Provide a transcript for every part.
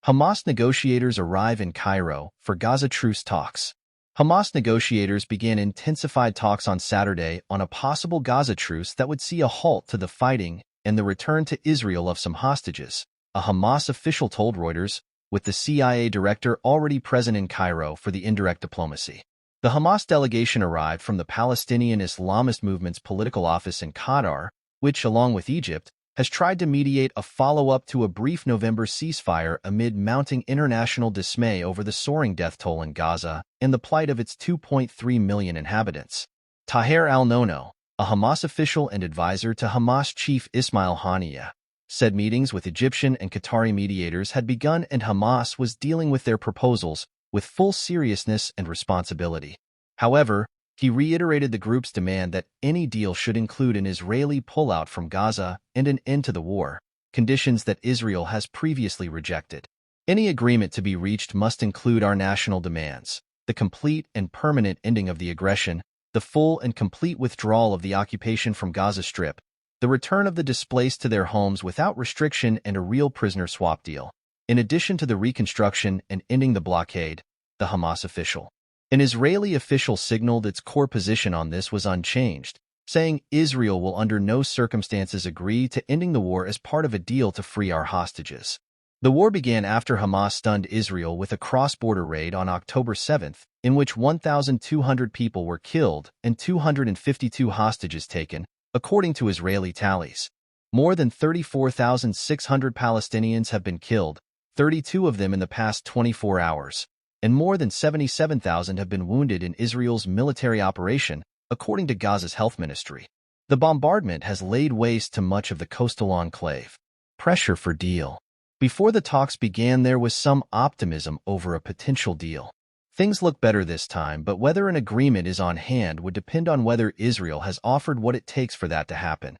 Hamas negotiators arrive in Cairo for Gaza truce talks. Hamas negotiators began intensified talks on Saturday on a possible Gaza truce that would see a halt to the fighting and the return to Israel of some hostages, a Hamas official told Reuters, with the CIA director already present in Cairo for the indirect diplomacy. The Hamas delegation arrived from the Palestinian Islamist movement's political office in Qatar, which, along with Egypt, has tried to mediate a follow-up to a brief November ceasefire amid mounting international dismay over the soaring death toll in Gaza and the plight of its 2.3 million inhabitants. Taher al-Nono, a Hamas official and advisor to Hamas chief Ismail Haniyeh, said meetings with Egyptian and Qatari mediators had begun and Hamas was dealing with their proposals with full seriousness and responsibility. However, he reiterated the group's demand that any deal should include an Israeli pullout from Gaza and an end to the war, conditions that Israel has previously rejected. Any agreement to be reached must include our national demands: the complete and permanent ending of the aggression, the full and complete withdrawal of the occupation from Gaza Strip, the return of the displaced to their homes without restriction, and a real prisoner swap deal, in addition to the reconstruction and ending the blockade, the Hamas official. An Israeli official signaled its core position on this was unchanged, saying Israel will under no circumstances agree to ending the war as part of a deal to free our hostages. The war began after Hamas stunned Israel with a cross-border raid on October 7, in which 1,200 people were killed and 252 hostages taken, according to Israeli tallies. More than 34,600 Palestinians have been killed, 32 of them in the past 24 hours. And more than 77,000 have been wounded in Israel's military operation, according to Gaza's health ministry. The bombardment has laid waste to much of the coastal enclave. Pressure for deal. Before the talks began, there was some optimism over a potential deal. Things look better this time, but whether an agreement is on hand would depend on whether Israel has offered what it takes for that to happen.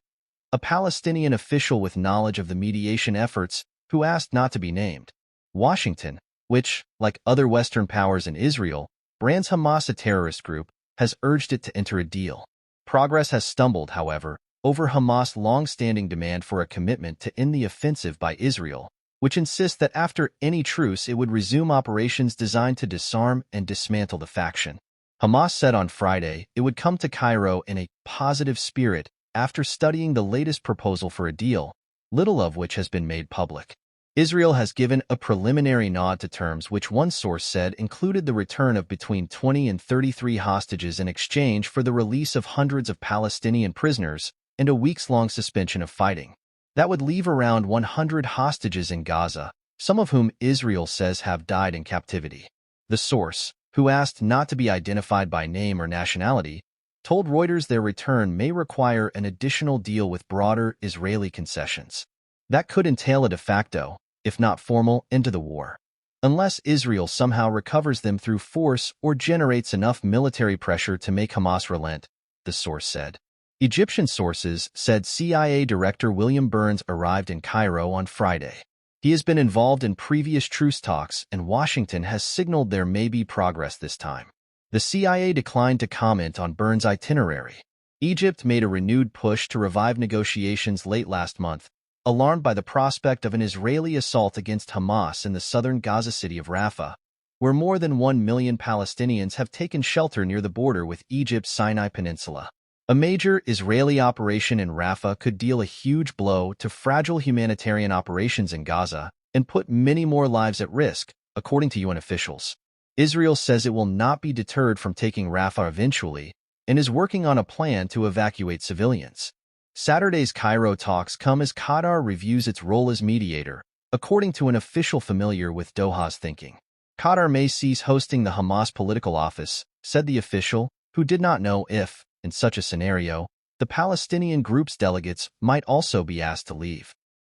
A Palestinian official with knowledge of the mediation efforts, who asked not to be named. Washington, which, like other Western powers in Israel, brands Hamas a terrorist group, has urged it to enter a deal. Progress has stumbled, however, over Hamas' long-standing demand for a commitment to end the offensive by Israel, which insists that after any truce it would resume operations designed to disarm and dismantle the faction. Hamas said on Friday it would come to Cairo in a positive spirit after studying the latest proposal for a deal, little of which has been made public. Israel has given a preliminary nod to terms which one source said included the return of between 20 and 33 hostages in exchange for the release of hundreds of Palestinian prisoners and a weeks-long suspension of fighting. That would leave around 100 hostages in Gaza, some of whom Israel says have died in captivity. The source, who asked not to be identified by name or nationality, told Reuters their return may require an additional deal with broader Israeli concessions. That could entail a de facto, if not formal, end to the war, unless Israel somehow recovers them through force or generates enough military pressure to make Hamas relent, the source said. Egyptian sources said CIA Director William Burns arrived in Cairo on Friday. He has been involved in previous truce talks, and Washington has signaled there may be progress this time. The CIA declined to comment on Burns' itinerary. Egypt made a renewed push to revive negotiations late last month, alarmed by the prospect of an Israeli assault against Hamas in the southern Gaza city of Rafah, where more than 1 million Palestinians have taken shelter near the border with Egypt's Sinai Peninsula. A major Israeli operation in Rafah could deal a huge blow to fragile humanitarian operations in Gaza and put many more lives at risk, according to UN officials. Israel says it will not be deterred from taking Rafah eventually and is working on a plan to evacuate civilians. Saturday's Cairo talks come as Qatar reviews its role as mediator, according to an official familiar with Doha's thinking. Qatar may cease hosting the Hamas political office, said the official, who did not know if, in such a scenario, the Palestinian group's delegates might also be asked to leave.